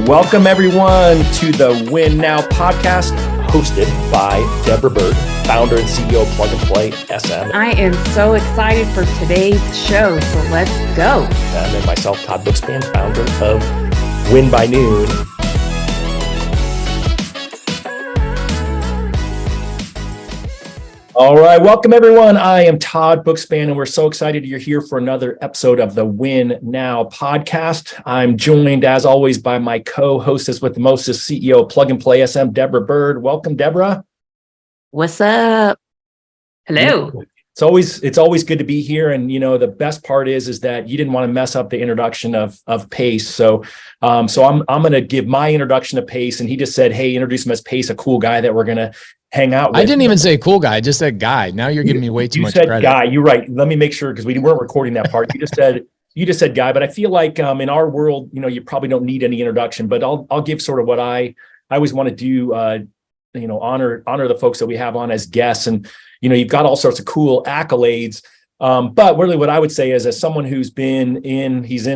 Welcome everyone to the Win Now podcast, hosted by Deborah Bird, founder and CEO of Plug and Play SM. I am so excited for today's show, so let's go. And then myself, Todd Bookspan, founder of WinByNoon. All right, welcome everyone. I am Todd Bookspan, and we're so excited you're here for another episode of the Win Now podcast. I'm joined, as always, by my co-hostess with the mostest, CEO of Plug and Play SM, Deborah Bird. Welcome, Deborah. What's up? Hello. It's always good to be here, and the best part is that you didn't want to mess up the introduction of Pace. So I'm going to give my introduction to Pace, and he just said, "Hey, introduce him as Pace, a cool guy that we're going to hang out with." I didn't even say cool guy. I just said guy. Now you're giving me way too much credit. You said guy. You're right. Let me make sure, because we weren't recording that part. You just said guy. But I feel like in our world, you probably don't need any introduction. But I'll give sort of what I always want to do. Honor the folks that we have on as guests, and you've got all sorts of cool accolades. But really, what I would say is, as someone who's he's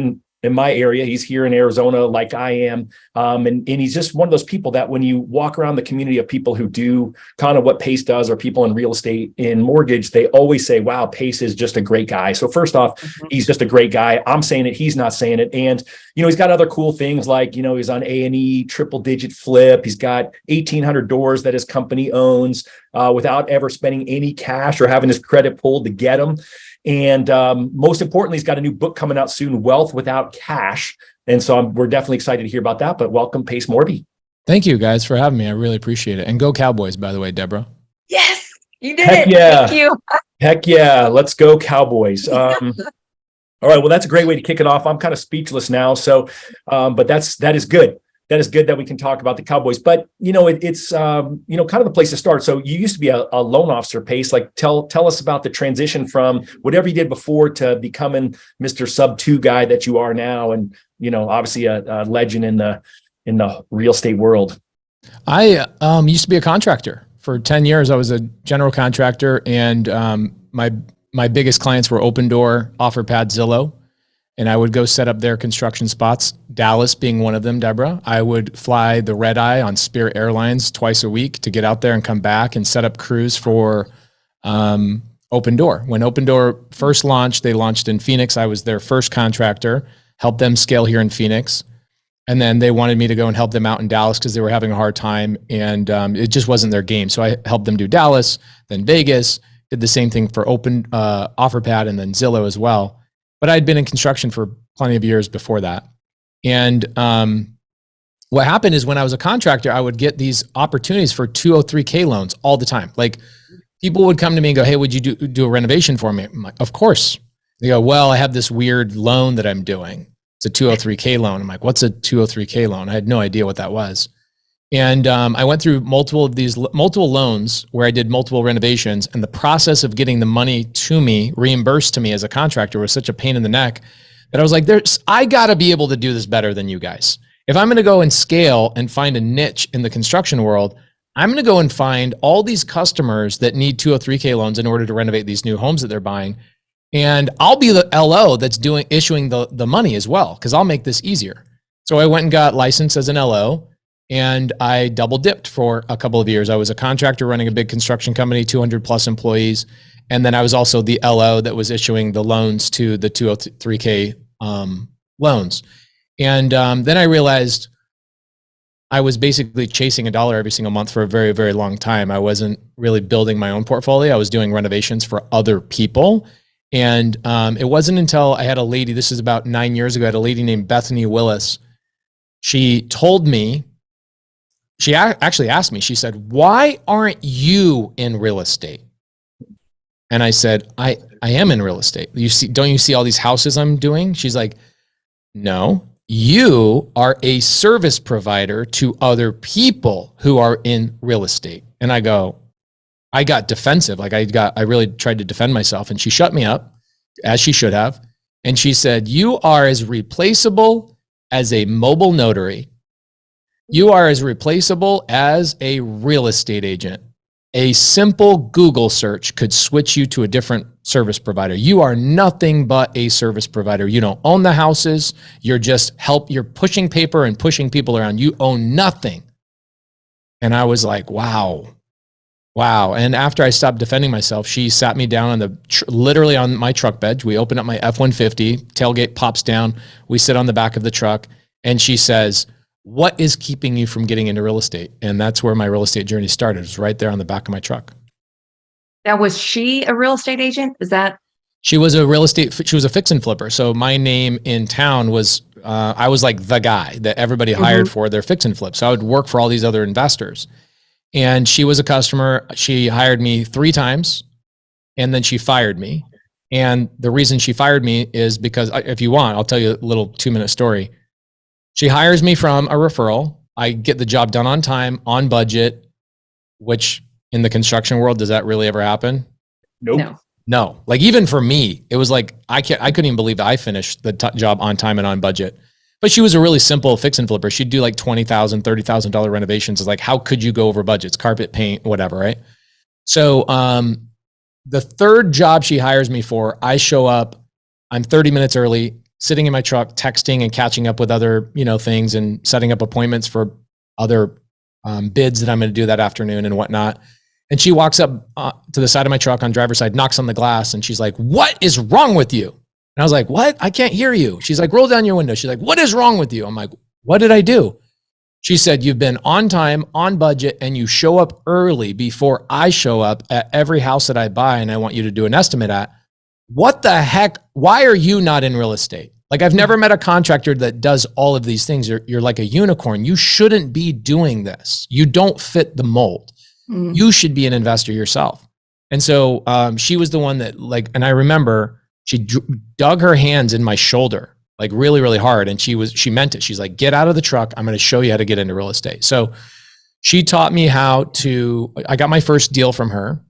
in my area, he's here in Arizona, like I am. And he's just one of those people that when you walk around the community of people who do kind of what Pace does, or people in real estate, in mortgage, they always say, wow, Pace is just a great guy. So first off, he's just a great guy. I'm saying it, he's not saying it. And, he's got other cool things like, he's on A&E, triple digit flip. He's got 1,800 doors that his company owns without ever spending any cash or having his credit pulled to get them. And most importantly, he's got a new book coming out soon, Wealth Without Cash. And so we're definitely excited to hear about that. But welcome, Pace Morby. Thank you guys for having me. I really appreciate it. And go Cowboys, by the way, Deborah. Yes, you did Heck it. Yeah. Thank you. Heck yeah. Let's go Cowboys. All right. Well, that's a great way to kick it off. I'm kind of speechless now. So, but that is good. That is good that we can talk about the Cowboys. But, it's kind of the place to start. So you used to be a loan officer, Pace. Like, tell us about the transition from whatever you did before to becoming Mr. Sub 2 guy that you are now. And, obviously a legend in the real estate world. I used to be a contractor. For 10 years, I was a general contractor. And my biggest clients were Opendoor, OfferPad, Zillow. And I would go set up their construction spots, Dallas being one of them, Deborah. I would fly the red eye on Spirit Airlines twice a week to get out there and come back and set up crews for Opendoor. When Opendoor first launched, they launched in Phoenix. I was their first contractor, helped them scale here in Phoenix. And then they wanted me to go and help them out in Dallas because they were having a hard time. And it just wasn't their game. So I helped them do Dallas, then Vegas, did the same thing for OfferPad, and then Zillow as well. But I'd been in construction for plenty of years before that. And what happened is, when I was a contractor, I would get these opportunities for 203K loans all the time. Like, people would come to me and go, "Hey, would you do a renovation for me?" I'm like, "Of course." They go, "Well, I have this weird loan that I'm doing. It's a 203K loan." I'm like, "What's a 203K loan?" I had no idea what that was. And I went through multiple loans where I did multiple renovations, and the process of getting the money to me, reimbursed to me as a contractor, was such a pain in the neck that I was like, I gotta be able to do this better than you guys. If I'm gonna go and scale and find a niche in the construction world, I'm gonna go and find all these customers that need 203K loans in order to renovate these new homes that they're buying. And I'll be the LO that's issuing the money as well, because I'll make this easier. So I went and got licensed as an LO. And I double dipped for a couple of years. I was a contractor running a big construction company, 200 plus employees. And then I was also the LO that was issuing the loans to the 203K loans. And then I realized I was basically chasing a dollar every single month for a very, very long time. I wasn't really building my own portfolio. I was doing renovations for other people. And it wasn't until I had a lady, this is about 9 years ago, I had a lady named Bethany Willis. She told me, she actually asked me, she said, "Why aren't you in real estate?" And I said, I am in real estate. Don't you see all these houses I'm doing? She's like, "No, you are a service provider to other people who are in real estate." And I got defensive. Like I really tried to defend myself, and she shut me up, as she should have. And she said, "You are as replaceable as a mobile notary. You are as replaceable as a real estate agent. A simple Google search could switch you to a different service provider. You are nothing but a service provider. You don't own the houses. You're just you're pushing paper and pushing people around. You own nothing. And I was like, wow. And after I stopped defending myself, she sat me down on literally on my truck bed. We open up my F-150, tailgate pops down. We sit on the back of the truck, and she says, "What is keeping you from getting into real estate?" And that's where my real estate journey started. It was right there on the back of my truck. Now, was she a real estate agent? Is that? She was a fix and flipper. So my name in town was, I was like the guy that everybody hired for their fix and flip. So I would work for all these other investors. And she was a customer. She hired me 3 times, and then she fired me. And the reason she fired me is because, if you want, I'll tell you a little 2-minute story. She hires me from a referral. I get the job done on time, on budget, which in the construction world, does that really ever happen? Nope. No. Like, even for me, it was like, I couldn't even believe that I finished the job on time and on budget. But she was a really simple fix and flipper. She'd do like $20,000, $30,000 renovations. It's like, how could you go over budgets? Carpet, paint, whatever, right? So the 3rd job she hires me for, I show up, I'm 30 minutes early, sitting in my truck, texting and catching up with other, things and setting up appointments for other bids that I'm going to do that afternoon and whatnot. And she walks up to the side of my truck on driver's side, knocks on the glass, and she's like, "What is wrong with you?" And I was like, "What? I can't hear you." She's like, "Roll down your window." She's like, "What is wrong with you?" I'm like, "What did I do?" She said, "You've been on time, on budget, and you show up early before I show up at every house that I buy and I want you to do an estimate at. What the heck? Why are you not in real estate? Like, I've never met a contractor that does all of these things. You're like a unicorn. You shouldn't be doing this. You don't fit the mold. You should be an investor yourself." And so she was the one that, and I remember she dug her hands in my shoulder, like really, really hard. And she meant it. She's like, "Get out of the truck. I'm going to show you how to get into real estate." So she taught me I got my first deal from her.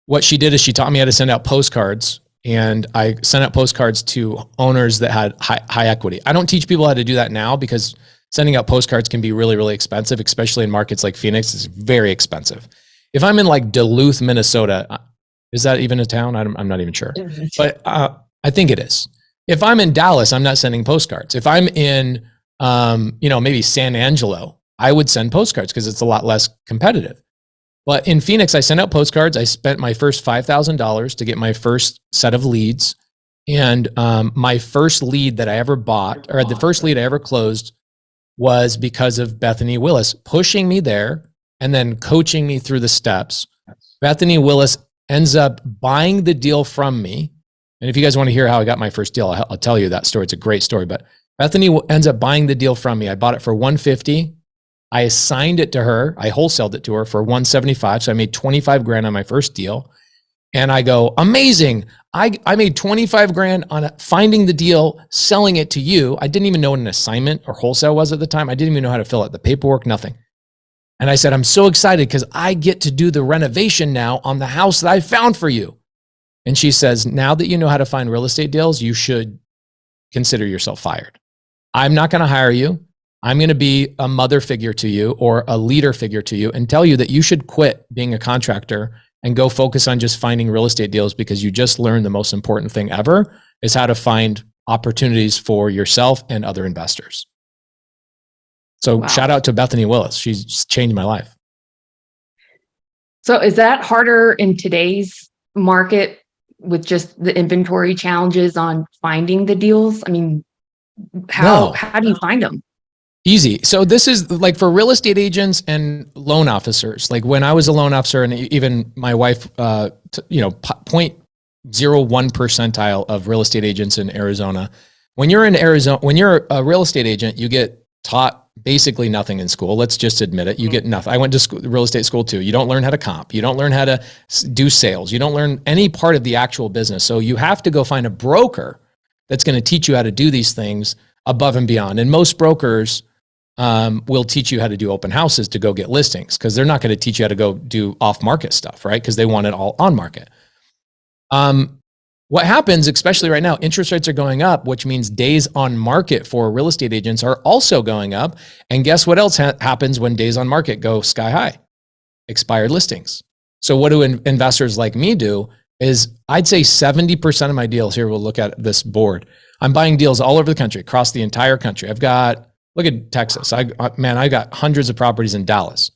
What she did is she taught me how to send out postcards, and I sent out postcards to owners that had high equity. I don't teach people how to do that now because sending out postcards can be really, really expensive, especially in markets like Phoenix. It's very expensive. If I'm in like Duluth, Minnesota, is that even a town? I'm not even sure, but I think it is. If I'm in Dallas, I'm not sending postcards. If I'm in, maybe San Angelo, I would send postcards because it's a lot less competitive. But in Phoenix, I sent out postcards. I spent my first $5,000 to get my first set of leads. And my first lead that I ever bought, or the first lead I ever closed, was because of Bethany Willis pushing me there and then coaching me through the steps. Bethany Willis ends up buying the deal from me. And if you guys want to hear how I got my first deal, I'll tell you that story. It's a great story. But Bethany ends up buying the deal from me. I bought it for $150. I assigned it to her. I wholesaled it to her for $175. So I made $25,000 on my first deal. And I go, "Amazing. I made $25,000 on finding the deal, selling it to you." I didn't even know what an assignment or wholesale was at the time. I didn't even know how to fill out the paperwork, nothing. And I said, "I'm so excited because I get to do the renovation now on the house that I found for you." And she says, "Now that you know how to find real estate deals, you should consider yourself fired. I'm not going to hire you. I'm going to be a mother figure to you or a leader figure to you and tell you that you should quit being a contractor and go focus on just finding real estate deals because you just learned the most important thing ever is how to find opportunities for yourself and other investors." So Shout out to Bethany Willis. She's changed my life. So is that harder in today's market with just the inventory challenges on finding the deals? I mean, how do you find them? Easy. So this is like for real estate agents and loan officers. Like when I was a loan officer, and even my wife, 0.01 percentile of real estate agents in Arizona. When you're in Arizona, when you're a real estate agent, you get taught basically nothing in school. Let's just admit it. You get nothing. I went to real estate school too. You don't learn how to comp. You don't learn how to do sales. You don't learn any part of the actual business. So you have to go find a broker that's going to teach you how to do these things above and beyond. And most brokers will teach you how to do open houses to go get listings because they're not going to teach you how to go do off-market stuff, right? Because they want it all on market. What happens, especially right now, interest rates are going up, which means days on market for real estate agents are also going up. And guess what else happens when days on market go sky high? expired listings. So what do investors like me do is I'd say 70% of my deals here, we'll look at this board. I'm buying deals all over the country, across the entire country. Look at Texas. I got hundreds of properties in Dallas.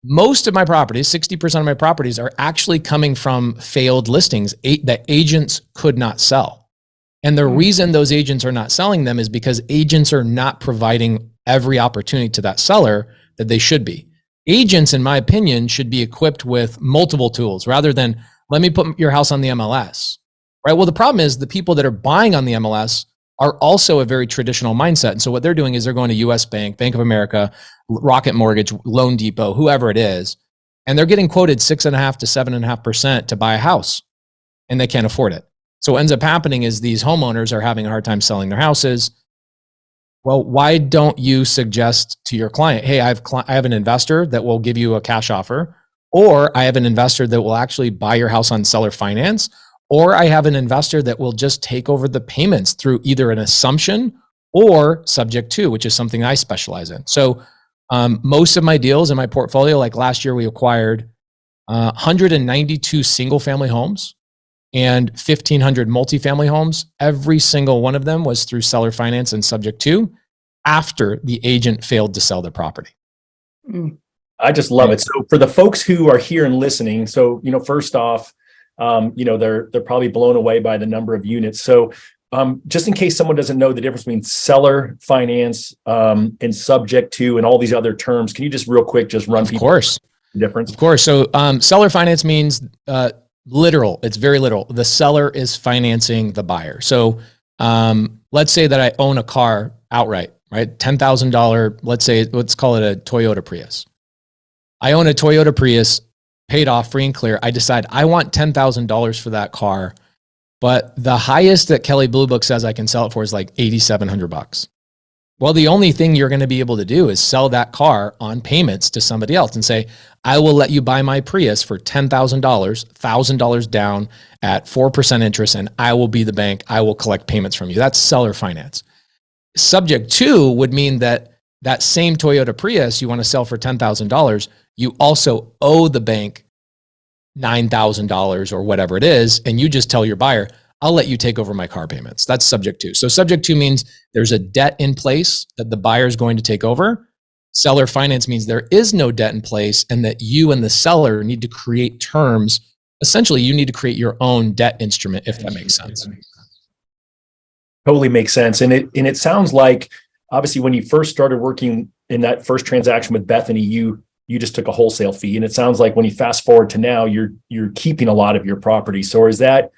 Most of my properties, 60% of my properties are actually coming from failed listings that agents could not sell. And the reason those agents are not selling them is because agents are not providing every opportunity to that seller that they should be. Agents, in my opinion, should be equipped with multiple tools rather than let me put your house on the MLS, right? Well, the problem is the people that are buying on the MLS are also a very traditional mindset. And so what they're doing is they're going to US Bank, Bank of America, Rocket Mortgage, Loan Depot, whoever it is, and they're getting quoted 6.5% to 7.5% to buy a house, and they can't afford it. So what ends up happening is these homeowners are having a hard time selling their houses. Well, why don't you suggest to your client, hey, I have an investor that will give you a cash offer, or I have an investor that will actually buy your house on seller finance, or I have an investor that will just take over the payments through either an assumption or subject to, which is something I specialize in. So most of my deals in my portfolio, like last year, we acquired 192 single family homes and 1,500 multifamily homes. Every single one of them was through seller finance and subject to after the agent failed to sell their property. I just love it. So for the folks who are here and listening, so, first off, they're probably blown away by the number of units. So just in case someone doesn't know the difference between seller finance and subject to and all these other terms, can you just real quick just run people through the difference? Of course. So seller finance means literal. It's very literal. The seller is financing the buyer. So let's say that I own a car outright, right? $10,000, let's call it a Toyota Prius. I own a Toyota Prius, paid off free and clear. I decide I want $10,000 for that car, but the highest that Kelley Blue Book says I can sell it for is like $8,700. Well, the only thing you're going to be able to do is sell that car on payments to somebody else and say, I will let you buy my Prius for $10,000, $1,000 down at 4% interest, and I will be the bank. I will collect payments from you. That's seller finance. Subject to would mean that same Toyota Prius you want to sell for $10,000, you also owe the bank $9,000 or whatever it is, and you just tell your buyer, I'll let you take over my car payments. That's subject to. So subject to means there's a debt in place that the buyer is going to take over. Seller finance means there is no debt in place and that you and the seller need to create terms. Essentially, you need to create your own debt instrument, if that makes sense. Totally makes sense. And it sounds like, obviously, when you first started working in that first transaction with Bethany, you just took a wholesale fee. And it sounds like when you fast forward to now, you're keeping a lot of your property. So is that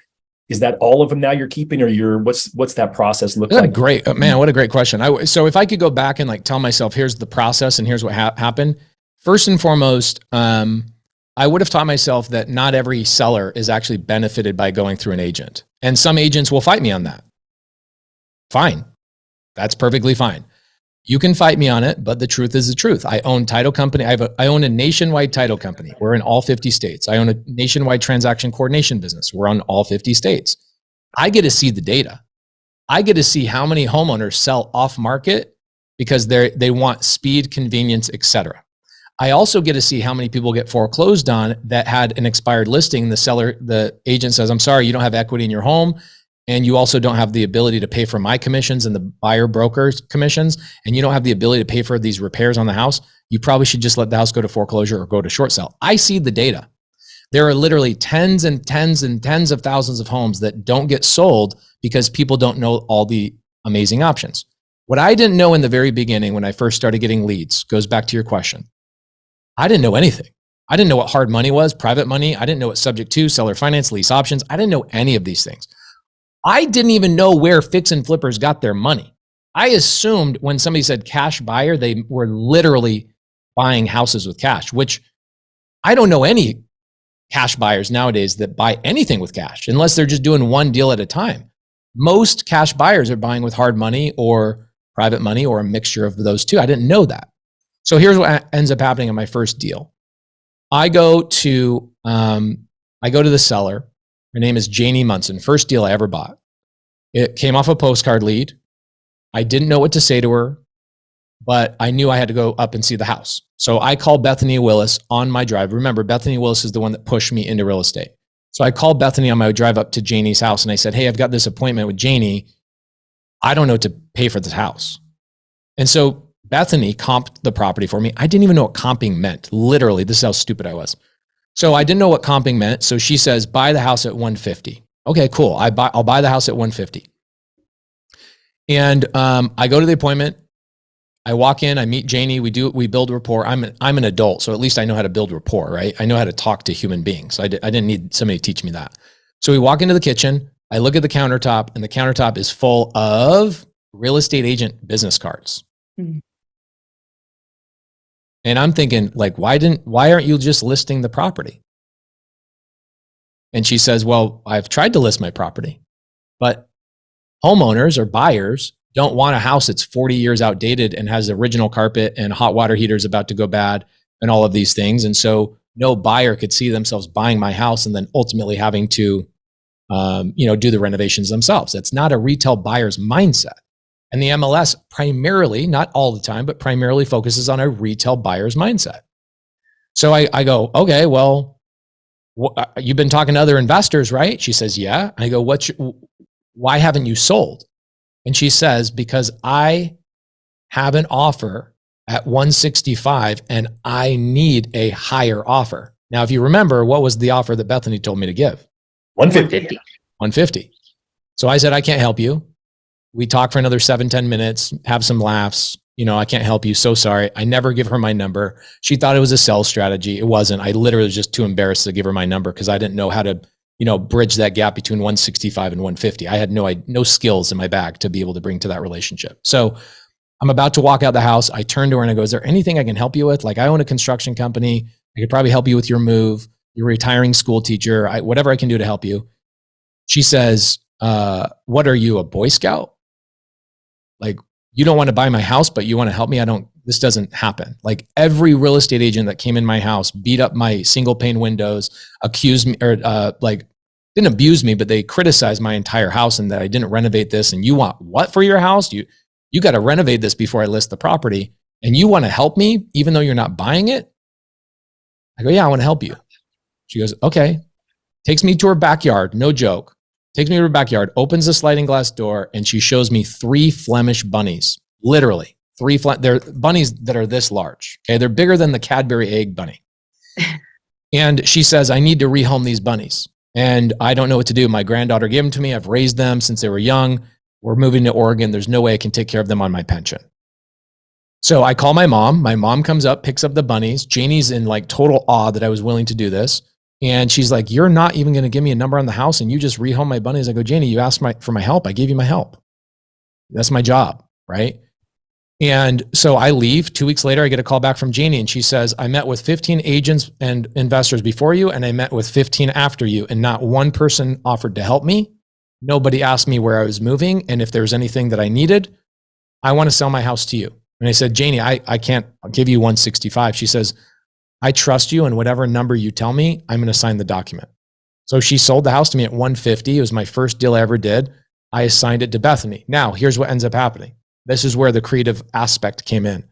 all of them now you're keeping, or what's that process look like? Great, man. What a great question. So if I could go back and like tell myself, here's the process and here's what happened. First and foremost, I would have taught myself that not every seller is actually benefited by going through an agent. And some agents will fight me on that. Fine. That's perfectly fine. You can fight me on it, but the truth is the truth. I own title company. I own a nationwide title company. We're in all 50 states. I own a nationwide transaction coordination business. We're on all 50 states. I get to see the data. I get to see how many homeowners sell off market because they want speed, convenience, etc. I also get to see how many people get foreclosed on that had an expired listing. The agent says, I'm sorry, you don't have equity in your home. And you also don't have the ability to pay for my commissions and the buyer broker's commissions, and you don't have the ability to pay for these repairs on the house. You probably should just let the house go to foreclosure or go to short sale. I see the data. There are literally tens and tens and tens of thousands of homes that don't get sold because people don't know all the amazing options. What I didn't know in the very beginning when I first started getting leads goes back to your question. I didn't know anything. I didn't know what hard money was, private money. I didn't know what subject to, seller finance, lease options. I didn't know any of these things. I didn't even know where fix and flippers got their money. I assumed when somebody said cash buyer, they were literally buying houses with cash, which I don't know any cash buyers nowadays that buy anything with cash unless they're just doing one deal at a time. Most cash buyers are buying with hard money or private money or a mixture of those two. I didn't know that. So here's what ends up happening in my first deal. I go to the seller. Her name is Janie Munson. First deal I ever bought. It came off a postcard lead. I didn't know what to say to her. but I knew I had to go up and see the house. So I called Bethany Willis on my drive. Remember, Bethany Willis is the one that pushed me into real estate. So I called Bethany on my drive up to Janie's house and I said, hey, I've got this appointment with Janie. I don't know what to pay for this house. And so Bethany comped the property for me. I didn't even know what comping meant. Literally, this is how stupid I was. So I didn't know what comping meant. So she says, buy the house at 150. Okay, cool. I'll buy the house at 150. And I go to the appointment. I walk in, I meet Janie, we build rapport. I'm an adult, so at least I know how to build rapport, right? I know how to talk to human beings. I didn't need somebody to teach me that. So we walk into the kitchen, I look at the countertop, and the countertop is full of real estate agent business cards. Mm-hmm. And I'm thinking, like, why aren't you just listing the property? And she says, well, I've tried to list my property, but homeowners or buyers don't want a house that's 40 years outdated and has original carpet and hot water heaters about to go bad and all of these things. And so no buyer could see themselves buying my house and then ultimately having to, do the renovations themselves. That's not a retail buyer's mindset. And the MLS primarily, not all the time, but primarily focuses on a retail buyer's mindset. So I go, okay, well, you've been talking to other investors, right? She says, yeah. I go, why haven't you sold? And she says, because I have an offer at 165 and I need a higher offer. Now, if you remember, what was the offer that Bethany told me to give? 150. 150. So I said, I can't help you. We talk for another 7-10 minutes, have some laughs. I can't help you. So sorry. I never give her my number. She thought it was a sales strategy. It wasn't. I literally was just too embarrassed to give her my number because I didn't know how to bridge that gap between 165 and 150. I had no skills in my bag to be able to bring to that relationship. So I'm about to walk out the house. I turn to her and I go, is there anything I can help you with? Like, I own a construction company. I could probably help you with your move. You're a retiring school teacher. Whatever I can do to help you. She says, what are you, a Boy Scout? Like, you don't want to buy my house, but you want to help me? This doesn't happen. Like, every real estate agent that came in my house beat up my single pane windows, accused me, or didn't abuse me, but they criticized my entire house and that I didn't renovate this. And you want what for your house? You got to renovate this before I list the property. And you want to help me even though you're not buying it? I go, yeah, I want to help you. She goes, okay. Takes me to her backyard. No joke. Takes me to her backyard, opens the sliding glass door, and she shows me 3 Flemish bunnies. Literally. They're bunnies that are this large. Okay. They're bigger than the Cadbury egg bunny. And she says, I need to rehome these bunnies. And I don't know what to do. My granddaughter gave them to me. I've raised them since they were young. We're moving to Oregon. There's no way I can take care of them on my pension. So I call my mom. My mom comes up, picks up the bunnies. Janie's in like total awe that I was willing to do this. And she's like, you're not even going to give me a number on the house and you just rehome my bunnies. I go, Janie, you asked for my help. I gave you my help. That's my job, right? And so I leave. 2 weeks later, I get a call back from Janie and she says, I met with 15 agents and investors before you and I met with 15 after you and not one person offered to help me. Nobody asked me where I was moving and if there was anything that I needed. I want to sell my house to you. And I said, Janie, I can't give you 165. She says, I trust you and whatever number you tell me, I'm going to sign the document. So she sold the house to me at 150. It was my first deal I ever did. I assigned it to Bethany. Now, here's what ends up happening. This is where the creative aspect came in.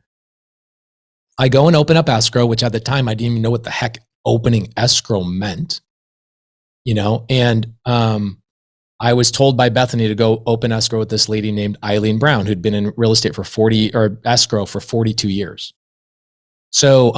I go and open up escrow, which at the time I didn't even know what the heck opening escrow meant, and I was told by Bethany to go open escrow with this lady named Eileen Brown, who'd been in real estate for escrow for 42 years. So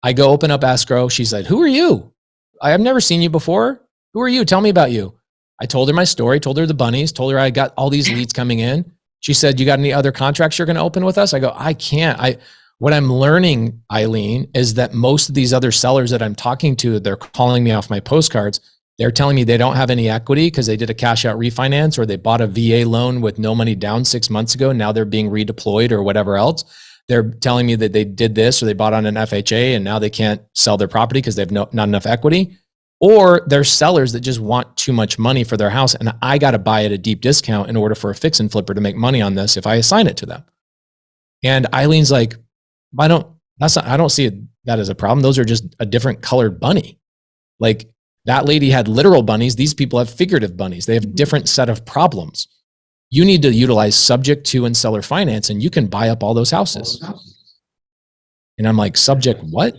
I go open up escrow. She's like, who are you? I have never seen you before. Who are you? Tell me about you. I told her my story, told her the bunnies, told her I got all these leads coming in. She said, you got any other contracts you're going to open with us? I go, I can't. What I'm learning, Eileen, is that most of these other sellers that I'm talking to, they're calling me off my postcards. They're telling me they don't have any equity because they did a cash out refinance or they bought a VA loan with no money down 6 months ago. Now they're being redeployed or whatever else. They're telling me that they did this or they bought on an FHA and now they can't sell their property because they have not enough equity. Or they're sellers that just want too much money for their house. And I got to buy at a deep discount in order for a fix and flipper to make money on this if I assign it to them. And Eileen's like, I don't see that as a problem. Those are just a different colored bunny. Like that lady had literal bunnies. These people have figurative bunnies. They have a different set of problems. you need to utilize subject to and seller finance, and you can buy up all those houses. And I'm like, subject what?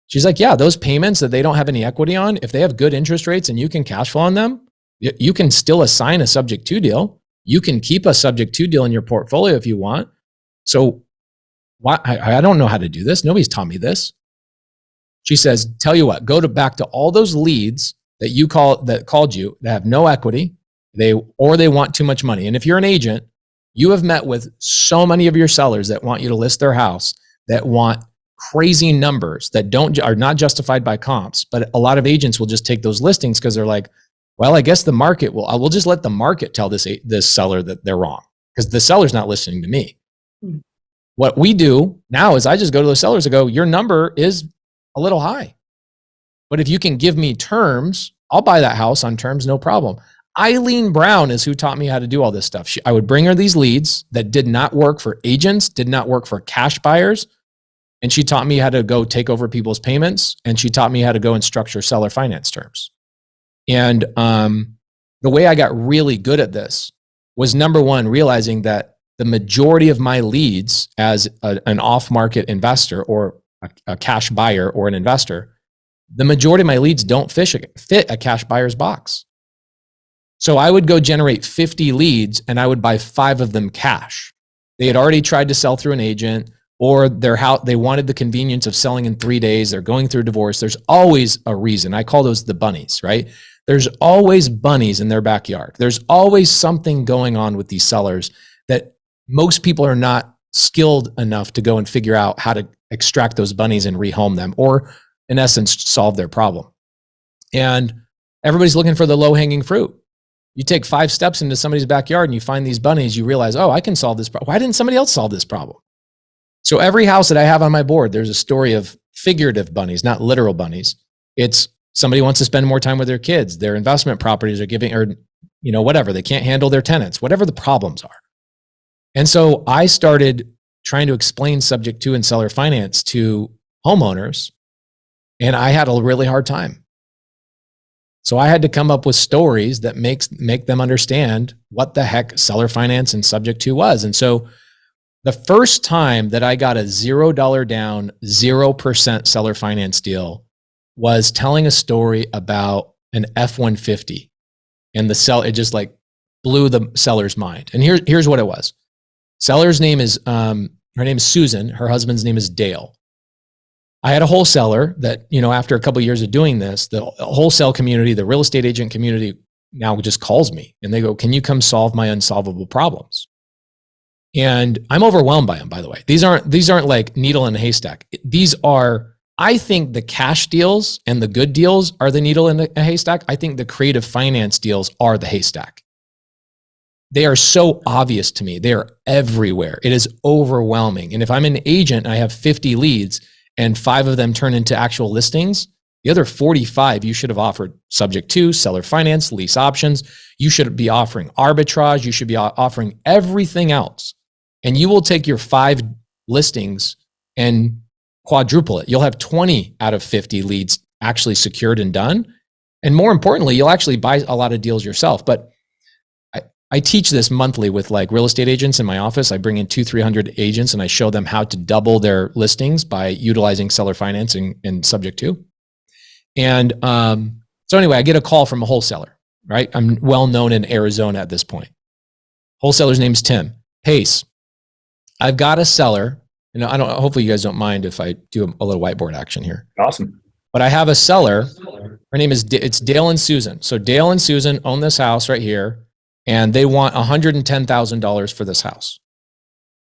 She's like, yeah, those payments that they don't have any equity on, if they have good interest rates and you can cash flow on them, you can still assign a subject to deal. You can keep a subject to deal in your portfolio if you want. So why? I don't know how to do this. Nobody's taught me this. She says, tell you what, back to all those leads that called you that have no equity, they want too much money. And if you're an agent, you have met with so many of your sellers that want you to list their house, that want crazy numbers that are not justified by comps. But a lot of agents will just take those listings because they're like, well, I guess the market I will just let the market tell this seller that they're wrong because the seller's not listening to me. What we do now is I just go to the sellers and go, your number is a little high, but if you can give me terms, I'll buy that house on terms, no problem. Eileen Brown is who taught me how to do all this stuff. I would bring her these leads that did not work for agents, did not work for cash buyers. And she taught me how to go take over people's payments. And she taught me how to go and structure seller finance terms. And the way I got really good at this was, number one, realizing that the majority of my leads as an off-market investor or a cash buyer or an investor, the majority of my leads don't fit a cash buyer's box. So I would go generate 50 leads and I would buy 5 of them cash. They had already tried to sell through an agent, or they wanted the convenience of selling in 3 days. They're going through a divorce. There's always a reason. I call those the bunnies, right? There's always bunnies in their backyard. There's always something going on with these sellers that most people are not skilled enough to go and figure out how to extract those bunnies and rehome them, or in essence, solve their problem. And everybody's looking for the low-hanging fruit. You take 5 steps into somebody's backyard and you find these bunnies, you realize, oh, I can solve this problem. Why didn't somebody else solve this problem? So every house that I have on my board, there's a story of figurative bunnies, not literal bunnies. It's somebody wants to spend more time with their kids, their investment properties are giving, or whatever, they can't handle their tenants, whatever the problems are. And so I started trying to explain subject to and seller finance to homeowners, and I had a really hard time. So I had to come up with stories that make them understand what the heck seller finance and subject to was. And so the first time that I got a $0 down, 0% seller finance deal was telling a story about an F-150, and it just like blew the seller's mind. And here's what it was. Seller's name is, her name is Susan. Her husband's name is Dale. I had a wholesaler that, after a couple of years of doing this, the wholesale community, the real estate agent community now just calls me and they go, can you come solve my unsolvable problems? And I'm overwhelmed by them, by the way. These aren't like needle in a haystack. These are, I think the cash deals and the good deals are the needle in a haystack. I think the creative finance deals are the haystack. They are so obvious to me. They are everywhere. It is overwhelming. And if I'm an agent, I have 50 leads and 5 of them turn into actual listings. The other 45, you should have offered subject to, seller finance, lease options. You should be offering arbitrage. You should be offering everything else. And you will take your 5 listings and quadruple it. You'll have 20 out of 50 leads actually secured and done. And more importantly, you'll actually buy a lot of deals yourself. But I teach this monthly with like real estate agents in my office. I bring in 200-300 agents and I show them how to double their listings by utilizing seller financing and subject to. And so anyway, I get a call from a wholesaler, right? I'm well known in Arizona at this point. Wholesaler's name is Tim. Pace, I've got a seller. Hopefully you guys don't mind if I do a little whiteboard action here. Awesome. But I have a seller. Her name is, it's Dale and Susan. So Dale and Susan own this house right here. And they want $110,000 for this house.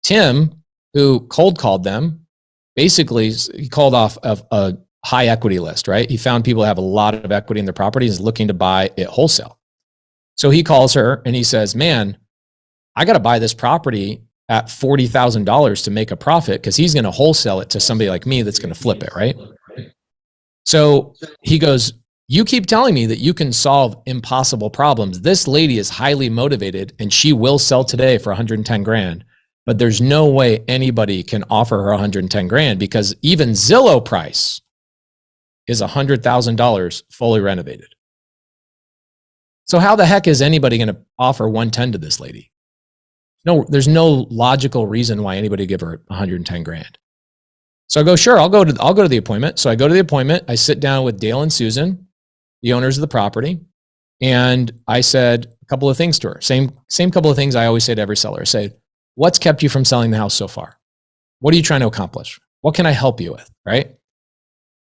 Tim, who cold called them, basically he called off of a high equity list, right? He found people that have a lot of equity in their property and is looking to buy it wholesale. So he calls her and he says, man, I got to buy this property at $40,000 to make a profit because he's going to wholesale it to somebody like me that's going to flip it, right? So he goes, you keep telling me that you can solve impossible problems. This lady is highly motivated and she will sell today for 110 grand, but there's no way anybody can offer her 110 grand because even Zillow price is $100,000 fully renovated. So how the heck is anybody going to offer 110 to this lady? No, there's no logical reason why anybody would give her 110 grand. So I go, sure, I'll go to the appointment. So I go to the appointment. I sit down with Dale and Susan, the owners of the property, and I said a couple of things to her. Same couple of things I always say to every seller. I say, what's kept you from selling the house so far? What are you trying to accomplish? What can I help you with, right?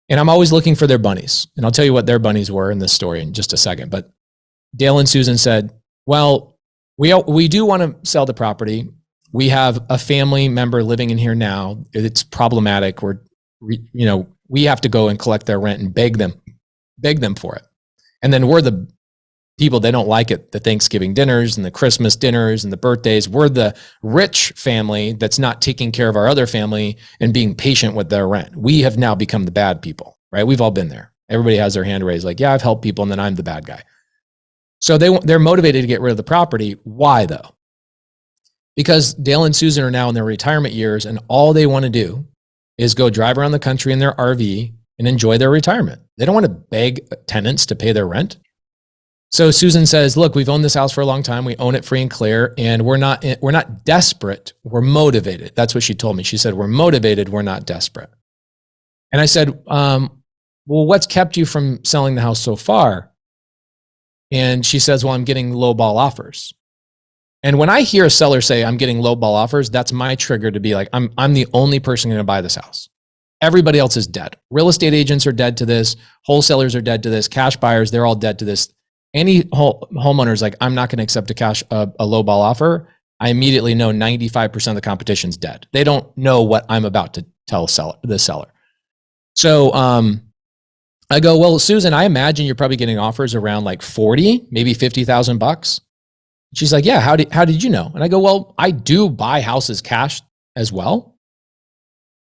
And I'm always looking for their bunnies. And I'll tell you what their bunnies were in this story in just a second. But Dale and Susan said, well, we do want to sell the property. We have a family member living in here now. It's problematic. We have to go and collect their rent and beg them for it. And then we're the people, they don't like it, the Thanksgiving dinners and the Christmas dinners and the birthdays. We're the rich family that's not taking care of our other family and being patient with their rent. We have now become the bad people, right? We've all been there. Everybody has their hand raised like, yeah, I've helped people, and then I'm the bad guy. So they're motivated to get rid of the property. Why though? Because Dale and Susan are now in their retirement years, and all they want to do is go drive around the country in their RV and enjoy their retirement. They don't want to beg tenants to pay their rent. So Susan says, look, we've owned this house for a long time. We own it free and clear, and we're not desperate. We're motivated. That's what she told me. She said, we're motivated. We're not desperate. And I said, well, what's kept you from selling the house so far? And she says, well, I'm getting low ball offers. And when I hear a seller say I'm getting low ball offers, that's my trigger to be like, I'm the only person going to buy this house. Everybody else is dead. Real estate agents are dead to this. Wholesalers are dead to this. Cash buyers, they're all dead to this. Any homeowner's like, I'm not going to accept a low ball offer. I immediately know 95% of the competition's dead. They don't know what I'm about to tell the seller. So I go, well, Susan, I imagine you're probably getting offers around like 40, maybe $50,000. She's like, yeah, how did you know? And I go, well, I do buy houses cash as well.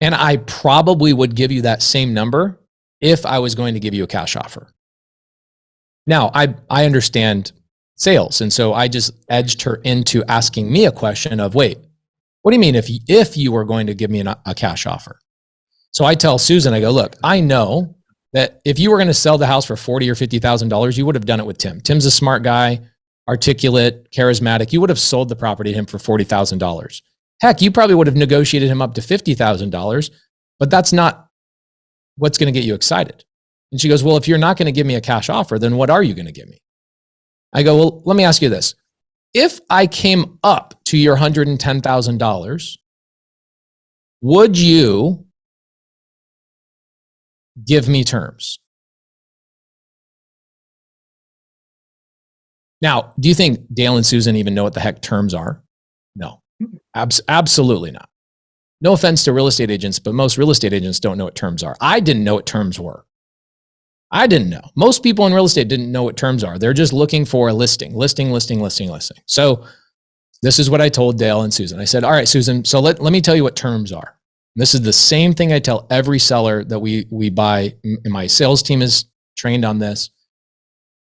And I probably would give you that same number if I was going to give you a cash offer. Now, I understand sales. And so I just edged her into asking me a question of, wait, what do you mean if you were going to give me a cash offer? So I tell Susan, I go, look, I know that if you were going to sell the house for $40,000 or $50,000, you would have done it with Tim. Tim's a smart guy, articulate, charismatic. You would have sold the property to him for $40,000. Heck, you probably would have negotiated him up to $50,000, but that's not what's going to get you excited. And she goes, well, if you're not going to give me a cash offer, then what are you going to give me? I go, well, let me ask you this. If I came up to your $110,000, would you give me terms? Now, do you think Dale and Susan even know what the heck terms are? No, absolutely not. No offense to real estate agents, but most real estate agents don't know what terms are. I didn't know what terms were. I didn't know. Most people in real estate didn't know what terms are. They're just looking for a listing. So this is what I told Dale and Susan. I said, all right, Susan, so let me tell you what terms are. And this is the same thing I tell every seller that we buy, and my sales team is trained on this.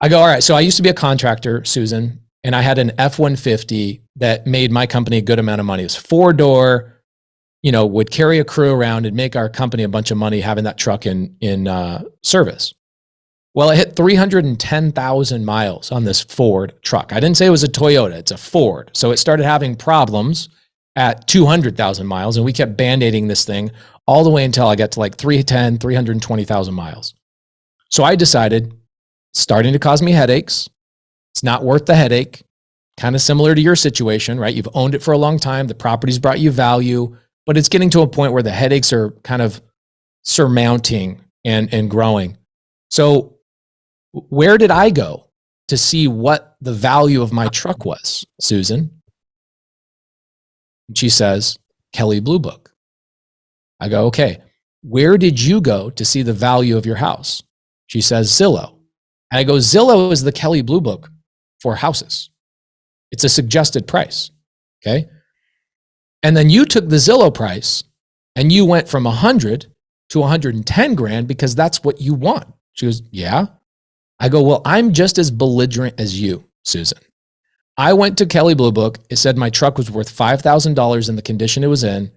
I go, all right, so I used to be a contractor, Susan, and I had an F-150 that made my company a good amount of money. It was 4-door, would carry a crew around and make our company a bunch of money having that truck in service. Well, it hit 310,000 miles on this Ford truck. I didn't say it was a Toyota, it's a Ford. So it started having problems at 200,000 miles, and we kept band-aiding this thing all the way until I got to like 320,000 miles. So I decided, starting to cause me headaches. It's not worth the headache. Kind of similar to your situation, right? You've owned it for a long time. The property's brought you value, but it's getting to a point where the headaches are kind of surmounting and growing. So where did I go to see what the value of my truck was, Susan? And she says, Kelley Blue Book. I go, okay, where did you go to see the value of your house? She says, Zillow. And I go, Zillow is the Kelley Blue Book for houses. It's a suggested price, okay? And then you took the Zillow price and you went from 100 to 110 grand because that's what you want. She goes, yeah. I go, well, I'm just as belligerent as you, Susan. I went to Kelley Blue Book. It said my truck was worth $5,000 in the condition it was in.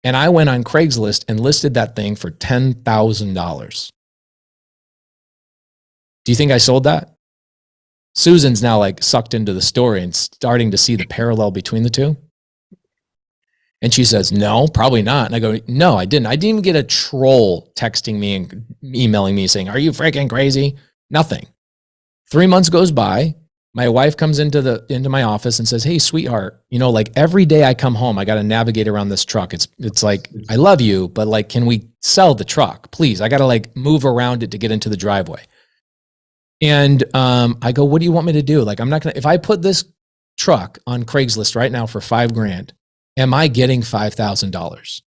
And I went on Craigslist and listed that thing for $10,000. Do you think I sold that? Susan's now like sucked into the story and starting to see the parallel between the two. And she says, no, probably not. And I go, no, I didn't. I didn't even get a troll texting me and emailing me saying, are you freaking crazy? Nothing. 3 months goes by. My wife comes into my office and says, hey, sweetheart, like every day I come home, I got to navigate around this truck. It's like, I love you, but like, can we sell the truck? Please. I got to like move around it to get into the driveway. And I go, what do you want me to do? Like, I'm not going to, if I put this truck on Craigslist right now for $5,000, am I getting $5,000?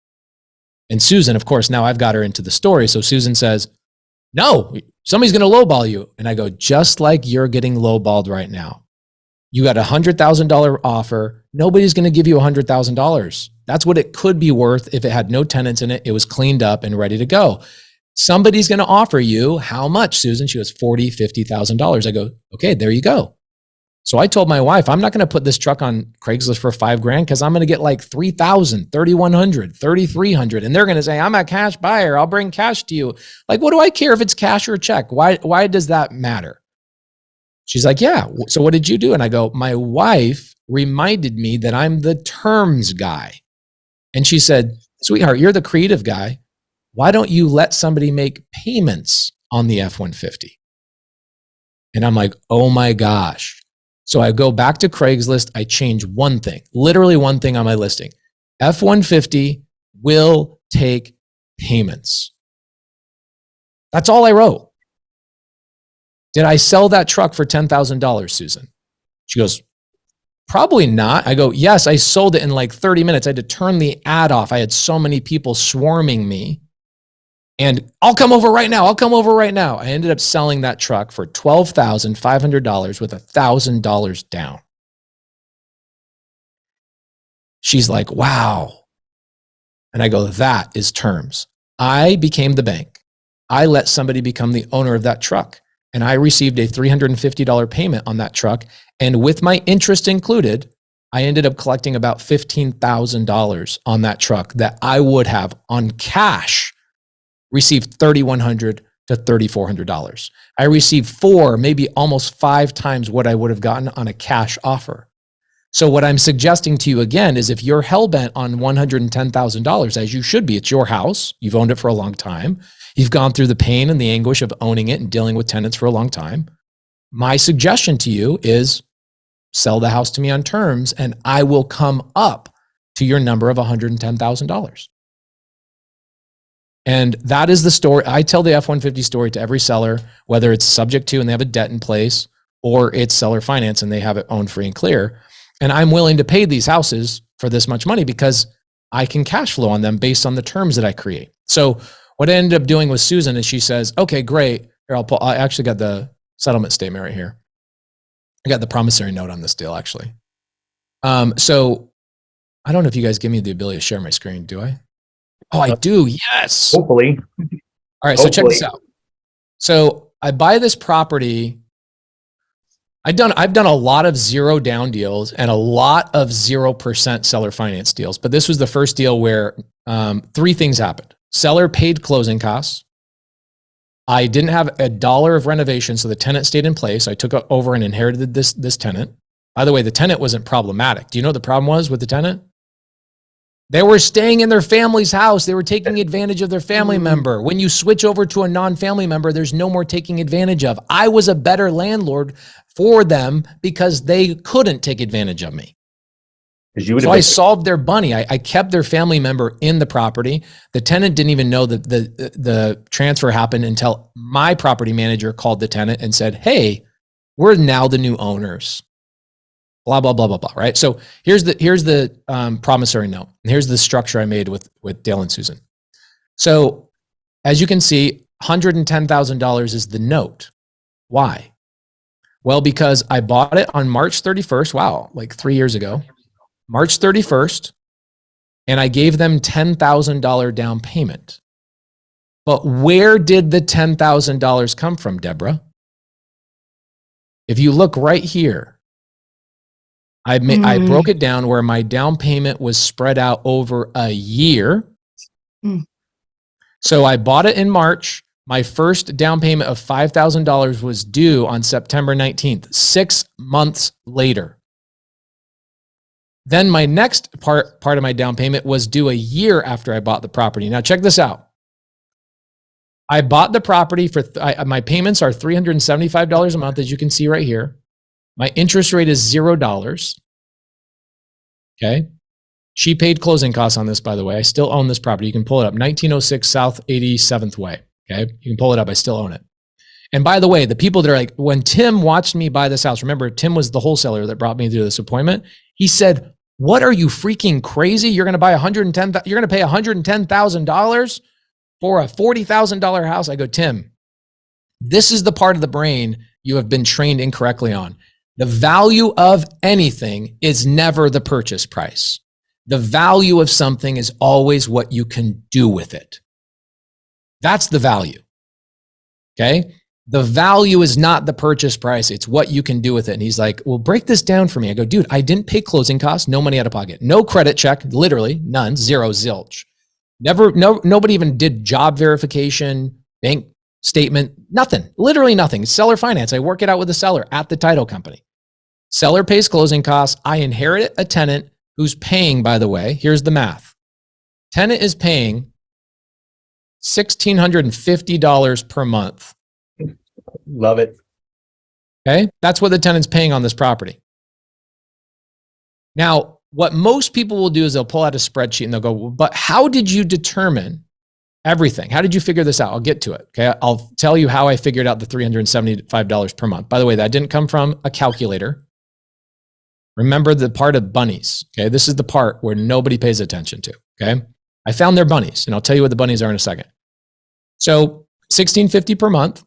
And Susan, of course, now I've got her into the story. So Susan says, no, somebody's going to lowball you. And I go, just like you're getting lowballed right now. You got $100,000 offer. Nobody's going to give you $100,000. That's what it could be worth if it had no tenants in it. It was cleaned up and ready to go. Somebody's going to offer you how much, Susan? She goes, $40,000, $50,000. I go, okay, there you go. So I told my wife, I'm not going to put this truck on Craigslist for $5,000 because I'm going to get like $3,000, $3,100, $3,300. And they're going to say, I'm a cash buyer. I'll bring cash to you. Like, what do I care if it's cash or a check? Why does that matter? She's like, yeah. So what did you do? And I go, my wife reminded me that I'm the terms guy. And she said, sweetheart, you're the creative guy. Why don't you let somebody make payments on the F-150? And I'm like, oh my gosh. So I go back to Craigslist. I change one thing, literally one thing on my listing. F-150 will take payments. That's all I wrote. Did I sell that truck for $10,000, Susan? She goes, probably not. I go, yes, I sold it in like 30 minutes. I had to turn the ad off. I had so many people swarming me. And I'll come over right now. I'll come over right now. I ended up selling that truck for $12,500 with $1,000 down. She's like, wow. And I go, that is terms. I became the bank. I let somebody become the owner of that truck. And I received a $350 payment on that truck. And with my interest included, I ended up collecting about $15,000 on that truck that I would have on cash received $3,100 to $3,400. I received 4, maybe almost 5 times what I would have gotten on a cash offer. So what I'm suggesting to you again is if you're hell-bent on $110,000, as you should be, it's your house. You've owned it for a long time. You've gone through the pain and the anguish of owning it and dealing with tenants for a long time. My suggestion to you is sell the house to me on terms and I will come up to your number of $110,000. And that is the story. I tell the F-150 story to every seller, whether it's subject to and they have a debt in place or it's seller finance and they have it owned free and clear. And I'm willing to pay these houses for this much money because I can cash flow on them based on the terms that I create. So what I ended up doing with Susan is she says, okay, great. Here, I actually got the settlement statement right here. I got the promissory note on this deal actually. So I don't know if you guys give me the ability to share my screen. Do I? Oh, I do. Yes. Hopefully. All right. So check this out. So I buy this property. I've done a lot of 0 down deals and a lot of 0% seller finance deals, but this was the first deal where 3 things happened. Seller paid closing costs. I didn't have $1 of renovation, so the tenant stayed in place. I took over and inherited this tenant. By the way, the tenant wasn't problematic. Do you know what the problem was with the tenant? They were staying in their family's house. They were taking advantage of their family member. When you switch over to a non-family member, there's no more taking advantage of. I was a better landlord for them because they couldn't take advantage of me. So I solved their money. I kept their family member in the property. The tenant didn't even know that the transfer happened until my property manager called the tenant and said, hey, we're now the new owners. Blah, blah, blah, blah, blah, right? So here's the promissory note. And here's the structure I made with Dale and Susan. So as you can see, $110,000 is the note. Why? Well, because I bought it on March 31st. Wow, like 3 years ago. March 31st. And I gave them $10,000 down payment. But where did the $10,000 come from, Deborah? If you look right here, I broke it down where my down payment was spread out over a year. So I bought it in March. My first down payment of $5,000 was due on September 19th, 6 months later. Then my next part of my down payment was due a year after I bought the property. Now check this out. I bought the property for, my payments are $375 a month, as you can see right here. My interest rate is $0. Okay. She paid closing costs on this, by the way. I still own this property. You can pull it up. 1906 South 87th Way. Okay. You can pull it up. I still own it. And by the way, the people that are like, when Tim watched me buy this house, remember, Tim was the wholesaler that brought me through this appointment. He said, what are you freaking crazy? You're going to buy you're going to pay $110,000 for a $40,000 house. I go, Tim, this is the part of the brain you have been trained incorrectly on. The value of anything is never the purchase price. The value of something is always what you can do with it. That's the value. Okay. The value is not the purchase price. It's what you can do with it. And he's like, well, break this down for me. I go, dude, I didn't pay closing costs. No money out of pocket. No credit check. Literally none. Zero, zilch. Nobody even did job verification, bank statement, nothing. Literally nothing. It's seller finance. I work it out with the seller at the title company. Seller pays closing costs. I inherit a tenant who's paying, by the way, here's the math. Tenant is paying $1,650 per month. Love it. Okay. That's what the tenant's paying on this property. Now, what most people will do is they'll pull out a spreadsheet and they'll go, well, but how did you determine everything? How did you figure this out? I'll get to it. Okay. I'll tell you how I figured out the $375 per month. By the way, that didn't come from a calculator. Remember the part of bunnies. Okay. This is the part where nobody pays attention to. Okay. I found their bunnies and I'll tell you what the bunnies are in a second. So $1,650 per month.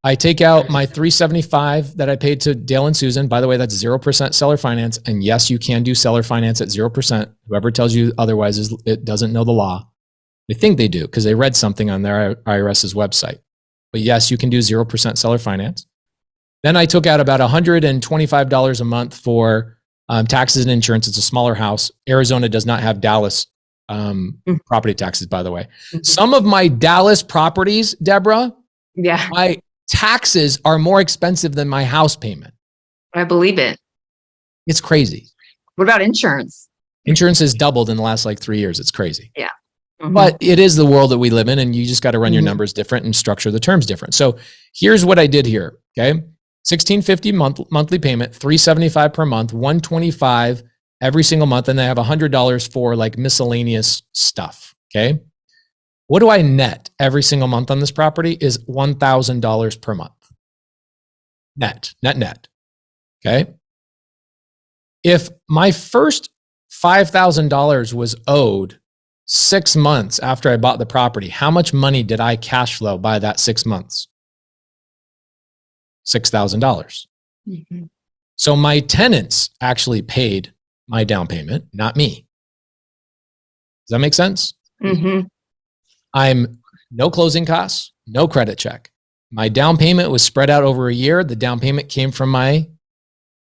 I take out my $375 that I paid to Dale and Susan. By the way, that's 0% seller finance. And yes, you can do seller finance at 0%. Whoever tells you otherwise it doesn't know the law. They think they do because they read something on their IRS's website. But yes, you can do 0% seller finance. Then I took out about $125 a month for taxes and insurance. It's a smaller house. Arizona does not have Dallas property taxes, by the way. Some of my Dallas properties, Deborah, my taxes are more expensive than my house payment. I believe it. It's crazy. What about insurance? Insurance has doubled in the last 3 years. It's crazy. Yeah. Mm-hmm. But it is the world that we live in, and you just got to run your numbers different and structure the terms different. So here's what I did here. Okay. $1,650 monthly payment, $375 per month, $125 every single month. And they have $100 for miscellaneous stuff. Okay. What do I net every single month on this property is $1,000 per month. Net. Okay. If my first $5,000 was owed 6 months after I bought the property, how much money did I cash flow by that 6 months? $6,000. Mm-hmm. So my tenants actually paid my down payment, not me. Does that make sense? Mm-hmm. I'm no closing costs, no credit check. My down payment was spread out over a year. The down payment came from my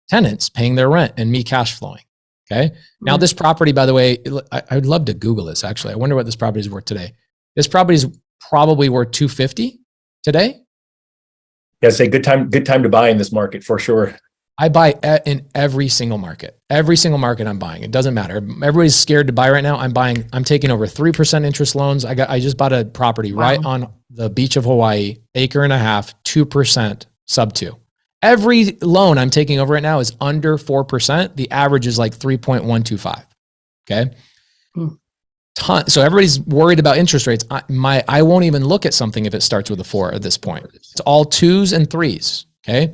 tenants paying their rent and me cash flowing. Okay. Now this property, by the way, I would love to Google this actually. I wonder what this property is worth today. This property is probably worth $250 today. Yeah, say good time to buy in this market for sure. I buy in every single market. Every single market I'm buying. It doesn't matter. Everybody's scared to buy right now. I'm taking over 3% interest loans. I just bought a property right on the beach of Hawaii, 1.5 acres, 2% sub 2. Every loan I'm taking over right now is under 4%. The average is 3.125. Okay. So everybody's worried about interest rates. I won't even look at something if it starts with a 4 at this point. It's all 2s and 3s. Okay.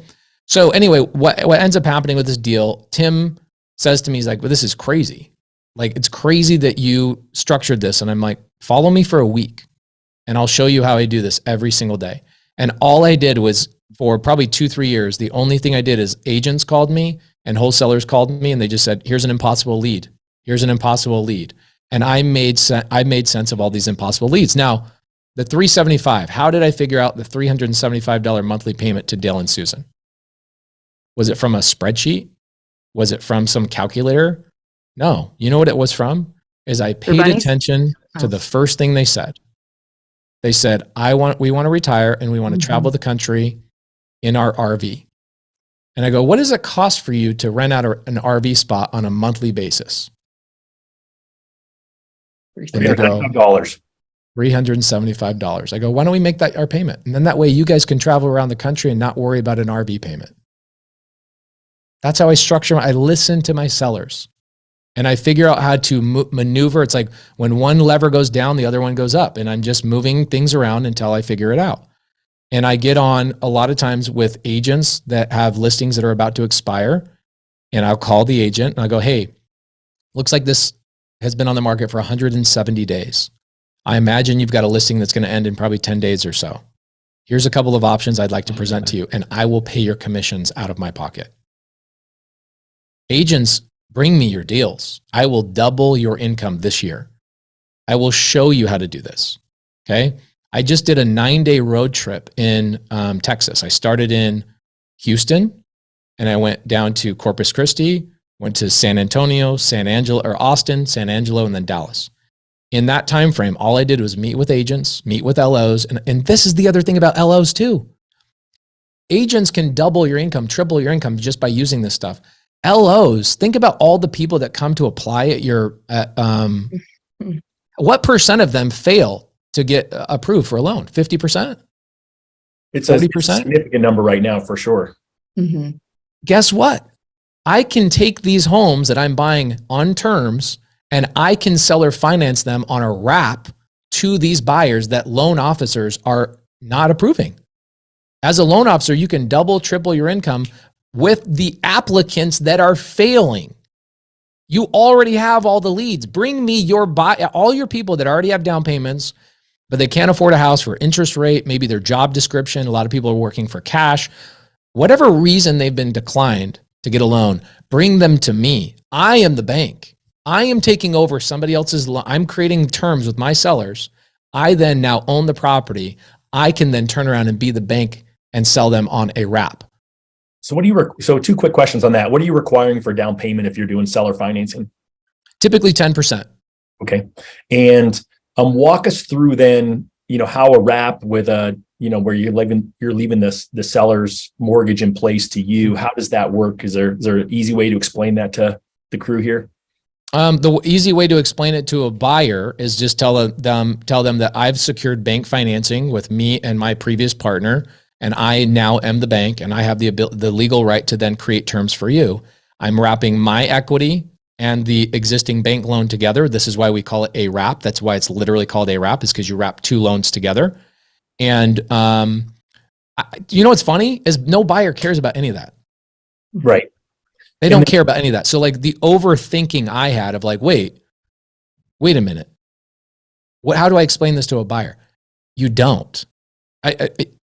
So anyway, what ends up happening with this deal, Tim says to me, he's like, well, this is crazy. It's crazy that you structured this. And I'm like, follow me for a week and I'll show you how I do this every single day. And all I did was for probably 2-3 years, the only thing I did is agents called me and wholesalers called me and they just said, here's an impossible lead. Here's an impossible lead. And I made sense of all these impossible leads. Now, the $375, how did I figure out the $375 monthly payment to Dale and Susan? Was it from a spreadsheet? Was it from some calculator? No. You know what it was from? Is I paid attention to the first thing they said. They said, we want to retire and we want to travel the country in our RV. And I go, what does it cost for you to rent out an RV spot on a monthly basis? And they go, $375. I go, why don't we make that our payment? And then that way you guys can travel around the country and not worry about an RV payment. That's how I structure. I listen to my sellers and I figure out how to maneuver. It's like when one lever goes down, the other one goes up, and I'm just moving things around until I figure it out. And I get on a lot of times with agents that have listings that are about to expire. And I'll call the agent and I go, hey, looks like this has been on the market for 170 days. I imagine you've got a listing that's going to end in probably 10 days or so. Here's a couple of options I'd like to present to you, and I will pay your commissions out of my pocket. Agents, bring me your deals. I will double your income this year. I will show you how to do this. Okay. I just did a 9-day road trip in Texas. I started in Houston and I went down to Corpus Christi, went to San Antonio, Austin, San Angelo, and then Dallas. In that time frame, all I did was meet with agents, meet with LOs. And this is the other thing about LOs too. Agents can double your income, triple your income just by using this stuff. LOs, think about all the people that come to apply at your, what percent of them fail to get approved for a loan? 50%? It's 40%? a significant number right now for sure. Mm-hmm. Guess what? I can take these homes that I'm buying on terms and I can seller finance them on a wrap to these buyers that loan officers are not approving. As a loan officer, you can double, triple your income with the applicants that are failing. You already have all the leads. Bring me all your people that already have down payments, but they can't afford a house for interest rate, maybe their job description. A lot of people are working for cash. Whatever reason they've been declined to get a loan, bring them to me. I am the bank. I am taking over somebody else's loan. I'm creating terms with my sellers. I then now own the property. I can then turn around and be the bank and sell them on a wrap. So so 2 quick questions on that. What are you requiring for down payment if you're doing seller financing? Typically 10%. Okay. And walk us through then, how a wrap with where you're leaving the seller's mortgage in place to you. How does that work? Is there an easy way to explain that to the crew here? The easy way to explain it to a buyer is just tell them that I've secured bank financing with me and my previous partner, and I now am the bank, and I have the legal right to then create terms for you. I'm wrapping my equity and the existing bank loan together. This is why we call it a wrap. That's why it's literally called a wrap, is because you wrap 2 loans together. And what's funny is no buyer cares about any of that. Right. They don't care about any of that. So like the overthinking I had of like, wait a minute. How do I explain this to a buyer? You don't.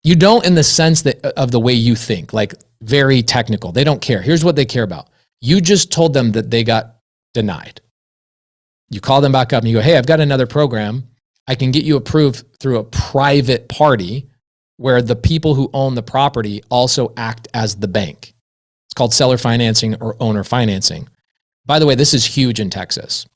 You don't in the sense that of the way you think, like very technical. They don't care. Here's what they care about. You just told them that they got denied. You call them back up and you go, hey, I've got another program. I can get you approved through a private party where the people who own the property also act as the bank. It's called seller financing or owner financing. By the way, this is huge in Texas.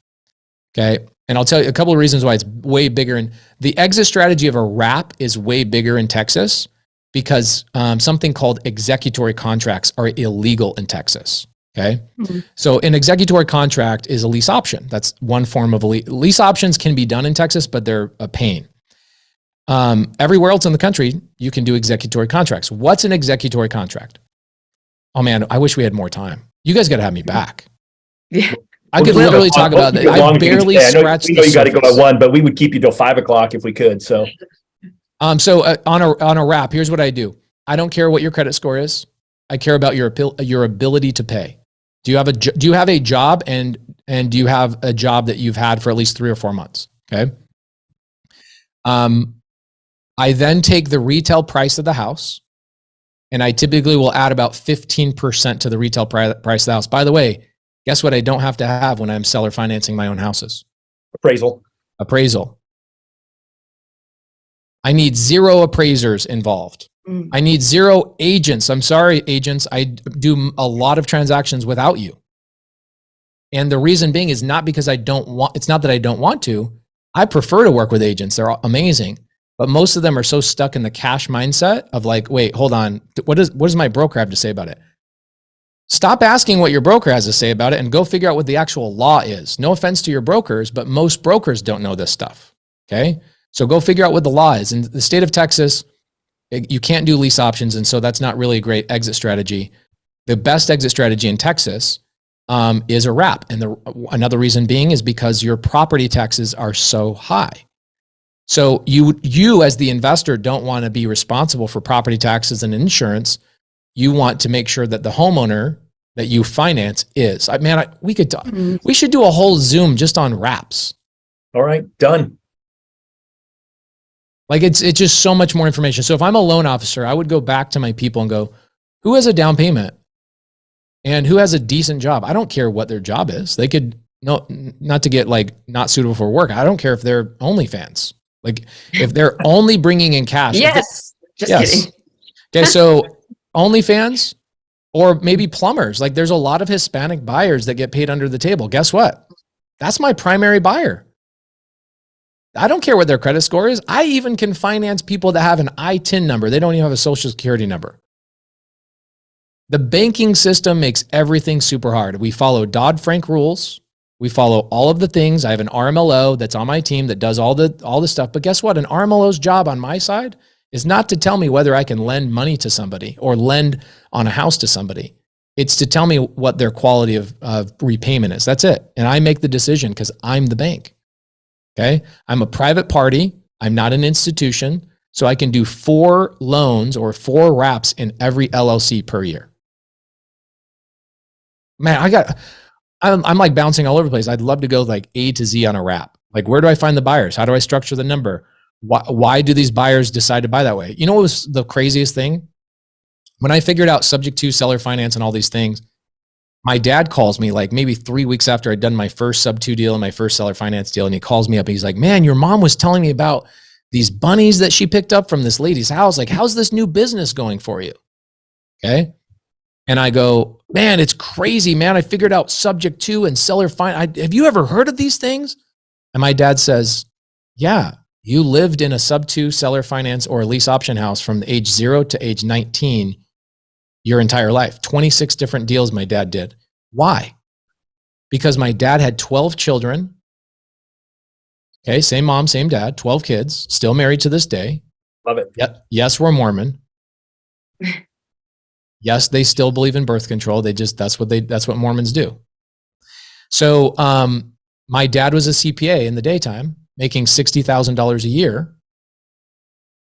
Okay. And I'll tell you a couple of reasons why it's way bigger. And the exit strategy of a wrap is way bigger in Texas because something called executory contracts are illegal in Texas. Okay. Mm-hmm. So an executory contract is a lease option. That's one form of a lease options can be done in Texas, but they're a pain. Everywhere else in the country, you can do executory contracts. What's an executory contract? Oh man, I wish we had more time. You guys got to have me back. Yeah. I could literally talk about that. I barely scratched the surface. You got to go at 1, but we would keep you till 5 o'clock if we could. So, on a wrap, here's what I do. I don't care what your credit score is. I care about your ability to pay. Do you have a job and do you have a job that you've had for at least 3 or 4 months? Okay. I then take the retail price of the house, and I typically will add about 15% to the retail price of the house. By the way, guess what I don't have to have when I'm seller financing my own houses? Appraisal. I need 0 appraisers involved. I need 0 agents. I'm sorry, agents. I do a lot of transactions without you. And the reason being is not because it's not that I don't want to. I prefer to work with agents. They're amazing. But most of them are so stuck in the cash mindset of like, wait, hold on. What does my broker have to say about it? Stop asking what your broker has to say about it and go figure out what the actual law is. No offense to your brokers, but most brokers don't know this stuff. Okay. So go figure out what the law is. In the state of Texas, you can't do lease options. And so that's not really a great exit strategy. The best exit strategy in Texas is a wrap. And another reason being is because your property taxes are so high. So you as the investor don't want to be responsible for property taxes and insurance. You want to make sure that the homeowner that you finance is. We could talk. We should do a whole Zoom just on wraps. All right, done. Like it's just so much more information. So if I'm a loan officer, I would go back to my people and go, who has a down payment and who has a decent job? I don't care what their job is. They could not to get like not suitable for work. I don't care if they're OnlyFans. Like if they're only bringing in cash. Yes. Kidding. Okay. So OnlyFans or maybe plumbers. Like there's a lot of Hispanic buyers that get paid under the table. Guess what? That's my primary buyer. I don't care what their credit score is. I even can finance people that have an ITIN number. They don't even have a social security number. The banking system makes everything super hard. We follow Dodd-Frank rules. We follow all of the things. I have an RMLO that's on my team that does all the stuff. But guess what? An RMLO's job on my side is not to tell me whether I can lend money to somebody or lend on a house to somebody. It's to tell me what their quality of repayment is. That's it. And I make the decision because I'm the bank. Okay. I'm a private party. I'm not an institution. So I can do 4 loans or 4 wraps in every LLC per year. Man, I'm like bouncing all over the place. I'd love to go like A to Z on a wrap. Like, where do I find the buyers? How do I structure the number? Why do these buyers decide to buy that way? You know what was the craziest thing? When I figured out subject to seller finance and all these things, my dad calls me like maybe 3 weeks after I'd done my first sub 2 deal and my first seller finance deal. And he calls me up and he's like, man, your mom was telling me about these bunnies that she picked up from this lady's house. Like, how's this new business going for you? Okay. And I go, man, it's crazy, man. I figured out subject to and seller finance. Have you ever heard of these things? And my dad says, yeah, you lived in a sub 2 seller finance or a lease option house from age 0 to age 19 your entire life. 26 different deals my dad did. Why? Because my dad had 12 children. Okay, same mom, same dad, 12 kids, still married to this day. Love it. Yes, we're Mormon. Yes, they still believe in birth control. That's what Mormons do. So my dad was a CPA in the daytime, making $60,000 a year.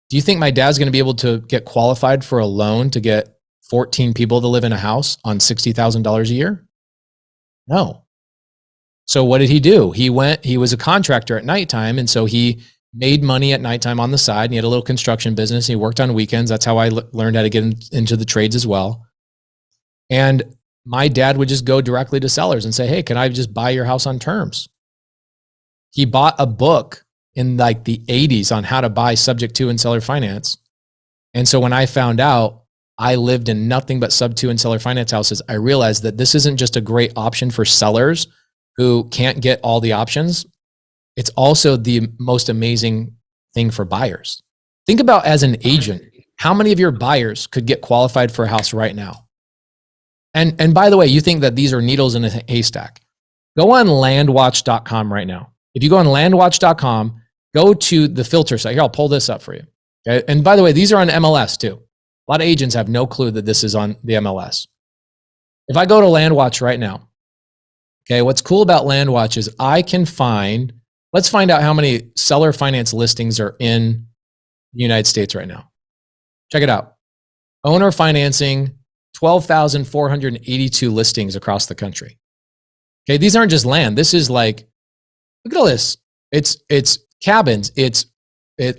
Do you think my dad's going to be able to get qualified for a loan to get 14 people to live in a house on $60,000 a year? No. So what did he do? He was a contractor at nighttime. And so he made money at nighttime on the side. And he had a little construction business. He worked on weekends. That's how I learned how to get into the trades as well. And my dad would just go directly to sellers and say, hey, can I just buy your house on terms? He bought a book in like the 80s on how to buy subject to and seller finance. And so when I found out I lived in nothing but sub 2 and seller finance houses, I realized that this isn't just a great option for sellers who can't get all the options. It's also the most amazing thing for buyers. Think about as an agent, how many of your buyers could get qualified for a house right now? And by the way, you think that these are needles in a haystack. Go on landwatch.com right now. If you go on landwatch.com, go to the filter site. Here, I'll pull this up for you. Okay? And by the way, these are on MLS too. A lot of agents have no clue that this is on the MLS. If I go to Landwatch right now, okay, what's cool about Landwatch is I can find, let's find out how many seller finance listings are in the United States right now. Check it out. Owner financing, 12,482 listings across the country. Okay, these aren't just land. This is like, look at all this. It's cabins.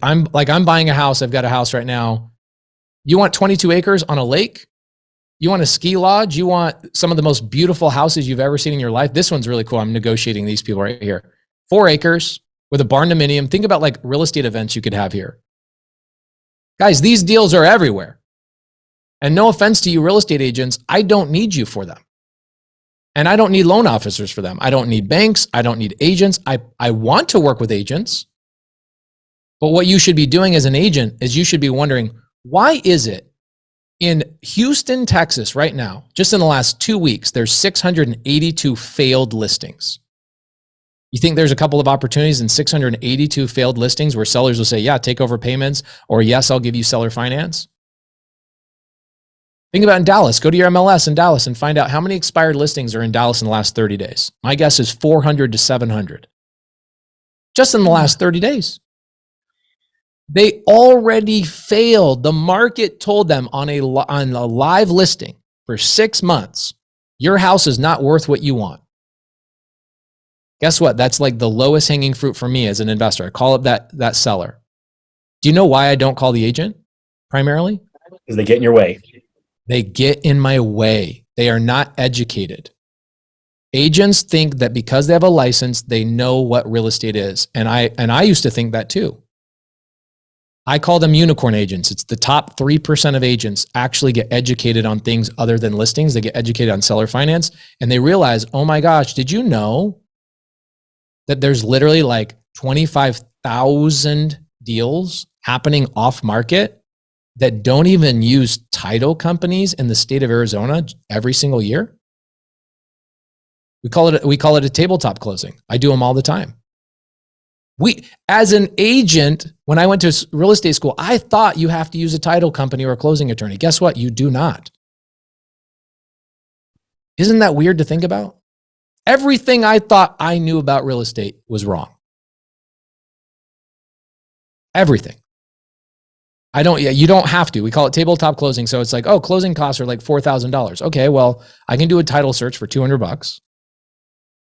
I'm buying a house. I've got a house right now. You want 22 acres on a lake? You want a ski lodge? You want some of the most beautiful houses you've ever seen in your life? This one's really cool. I'm negotiating these people right here. 4 acres with a barn dominium. Think about like real estate events you could have here. Guys, these deals are everywhere. And no offense to you real estate agents, I don't need you for them. And I don't need loan officers for them. I don't need banks. I don't need agents. I want to work with agents. But what you should be doing as an agent is you should be wondering, why is it in Houston, Texas right now, just in the last 2 weeks, there's 682 failed listings. You think there's a couple of opportunities in 682 failed listings where sellers will say, yeah, take over payments, or yes, I'll give you seller finance? Think about in Dallas. Go to your MLS in Dallas and find out how many expired listings are in Dallas in the last 30 days. My guess is 400 to 700. Just in the last 30 days. They already failed. The market told them on a live listing for 6 months, your house is not worth what you want. Guess what? That's like the lowest hanging fruit for me as an investor. I call up that seller. Do you know why I don't call the agent primarily? Because they get in your way. They get in my way. They are not educated. Agents think that because they have a license, they know what real estate is. And I used to think that too. I call them unicorn agents. It's the top 3% of agents actually get educated on things other than listings. They get educated on seller finance and they realize, oh my gosh, did you know that there's literally like 25,000 deals happening off market that don't even use title companies in the state of Arizona every single year? We call it a tabletop closing. I do them all the time. As an agent, when I went to real estate school, I thought you have to use a title company or a closing attorney. Guess what? You do not. Isn't that weird to think about? Everything I thought I knew about real estate was wrong. Everything. You don't have to. We call it tabletop closing. So it's like, oh, closing costs are like $4,000. Okay, well, I can do a title search for $200.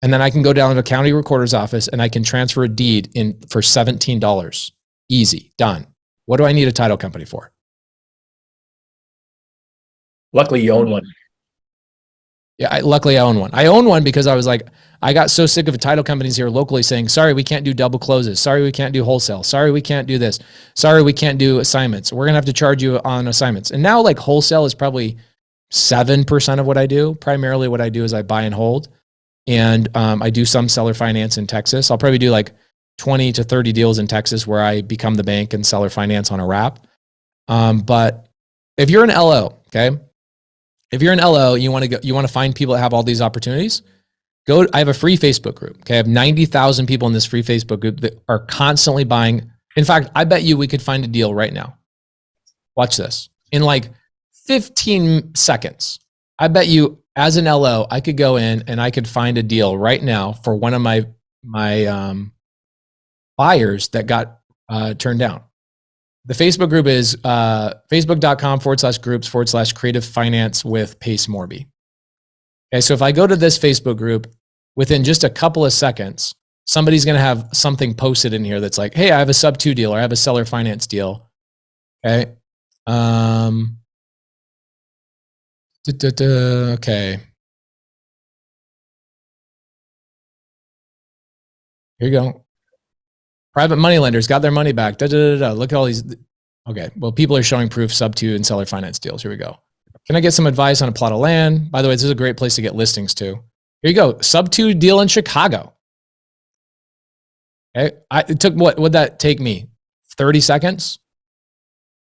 And then I can go down to the county recorder's office and I can transfer a deed in for $17. Easy, done. What do I need a title company for? Luckily, you own one. Yeah, luckily I own one. I own one because I was like, I got so sick of title companies here locally saying, sorry, we can't do double closes. Sorry, we can't do wholesale. Sorry, we can't do this. Sorry, we can't do assignments. We're going to have to charge you on assignments. And now like wholesale is probably 7% of what I do. Primarily what I do is I buy and hold. And I do some seller finance in Texas. I'll probably do like 20 to 30 deals in Texas where I become the bank and seller finance on a wrap. But if you're an LO, okay, if you're an LO, you want to find people that have all these opportunities. I have a free Facebook group. Okay, I have 90,000 people in this free Facebook group that are constantly buying. In fact, I bet you we could find a deal right now. Watch this. In like 15 seconds, I bet you as an LO, I could go in and I could find a deal right now for one of my buyers that got turned down. The Facebook group is facebook.com/groups/creative finance with Pace Morby. Okay, so if I go to this Facebook group, within just a couple of seconds, somebody's going to have something posted in here that's like, hey, I have a sub 2 deal or I have a seller finance deal. Okay. Okay. Here you go. Private money lenders got their money back. Look at all these. Okay. Well, people are showing proof sub 2 and seller finance deals. Here we go. Can I get some advice on a plot of land? By the way, this is a great place to get listings too. Here you go. Sub 2 deal in Chicago. Okay. It took what would that take me? 30 seconds?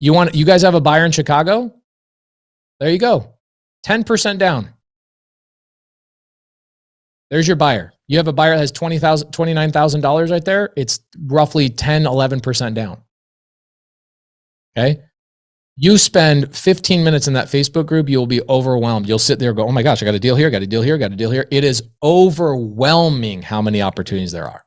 You guys have a buyer in Chicago? There you go. 10% down. There's your buyer. You have a buyer that has $29,000 right there. It's roughly 10, 11% down. Okay. You spend 15 minutes in that Facebook group, you'll be overwhelmed. You'll sit there and go, oh my gosh, I got a deal here, got a deal here, got a deal here. It is overwhelming how many opportunities there are.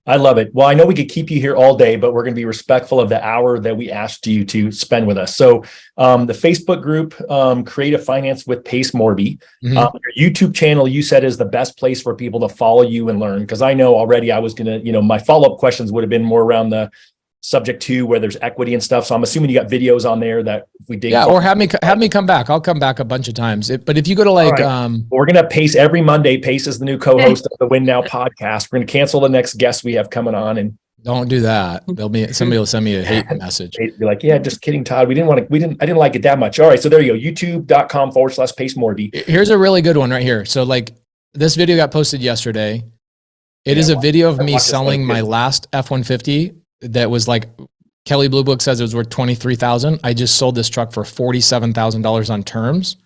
I love it. Well, I know we could keep you here all day, but we're going to be respectful of the hour that we asked you to spend with us. So the Facebook group, Creative Finance with Pace Morby, your YouTube channel, you said is the best place for people to follow you and learn. Because I know already I was going to, my follow-up questions would have been more around the subject to where there's equity and stuff. So I'm assuming you got videos on there that if we dig. Yeah, or have me come back. I'll come back a bunch of times. But if you go to like, we're going to Pace every Monday. Pace is the new co-host of the Win Now podcast. We're going to cancel the next guest we have coming on. And don't do that. Somebody will send me a hate message. Be like, yeah, just kidding, Todd. I didn't like it that much. All right. So there you go. YouTube.com/Pace Morby. Here's a really good one right here. So like this video got posted yesterday. It is a video of I me watched this selling one my too. last F-150 that was like, Kelly Blue Book says it was worth $23,000. I just sold this truck for $47,000 on terms.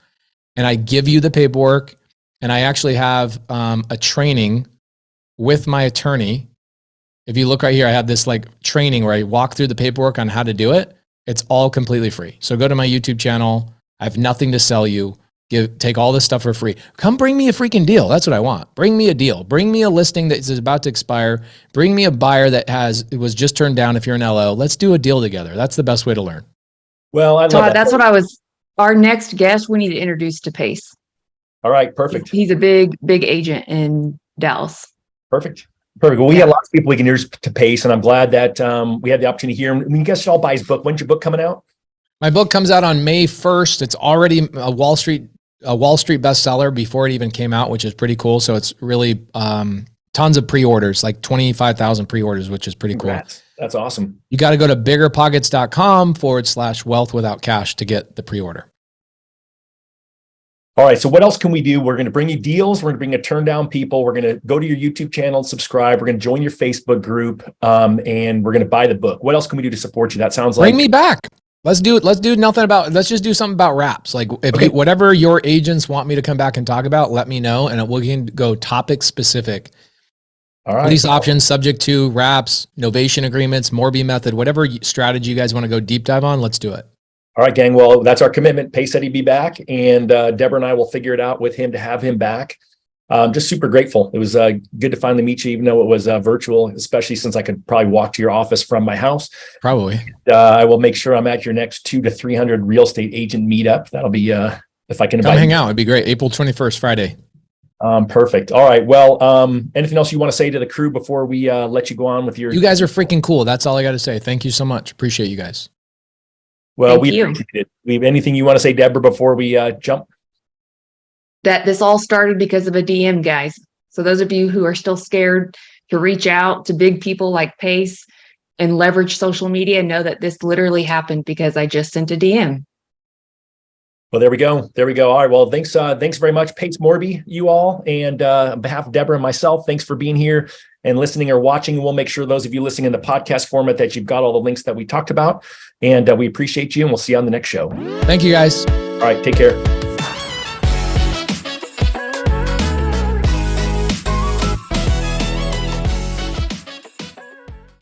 And I give you the paperwork, and I actually have a training with my attorney. If you look right here, I have this like training where I walk through the paperwork on how to do it. It's all completely free. So go to my YouTube channel. I have nothing to sell you. Take all this stuff for free. Come bring me a freaking deal. That's what I want. Bring me a deal. Bring me a listing that is about to expire. Bring me a buyer that it was just turned down if you're in LO. Let's do a deal together. That's the best way to learn. Well, I love Todd, that. that's what our next guest, we need to introduce to Pace. All right, perfect. He's a big agent in Dallas. Perfect. Well, we got lots of people we can introduce to Pace, and I'm glad that we had the opportunity to hear him. I mean, you guys should all buy his book. When's your book coming out? My book comes out on May 1st. It's already a Wall Street bestseller before it even came out, which is pretty cool. So it's really tons of pre-orders, like 25,000 pre-orders, which is pretty cool. That's awesome. You got to go to biggerpockets.com/wealth without cash to get the pre-order. All right. So what else can we do? We're going to bring you deals. We're going to bring you turn down people. We're going to go to your YouTube channel and subscribe. We're going to join your Facebook group, and we're going to buy the book. What else can we do to support you? That sounds like Bring me back. Let's do just do something about wraps. Like Okay. whatever your agents want me to come back and talk about, let me know. And we can go topic specific. All right. Lease options subject to wraps, novation agreements, Morby Method, whatever strategy you guys want to go deep dive on, let's do it. All right, gang. Well, that's our commitment. Pace said he'd be back, and Deborah and I will figure it out with him to have him back. Just super grateful. It was good to finally meet you, even though it was virtual, especially since I could probably walk to your office from my house. Probably. I will make sure I'm at your next 200 to 300 real estate agent meetup. That'll be if I can Come invite hang you. out. It'd be great. April 21st, Friday. Perfect. All right. Well, anything else you want to say to the crew before we let you go on with your? You guys are freaking cool. That's all I got to say. Thank you so much. Appreciate you guys. Well, Thank we you. appreciate it. Anything you want to say, Deborah, before we jump? That this all started because of a DM, guys. So those of you who are still scared to reach out to big people like Pace and leverage social media, know that this literally happened because I just sent a DM. Well, there we go. All right. Well, thanks very much, Pace Morby, you all. And on behalf of Deborah and myself, thanks for being here and listening or watching. We'll make sure those of you listening in the podcast format that you've got all the links that we talked about. And we appreciate you, and we'll see you on the next show. Thank you guys. All right. Take care.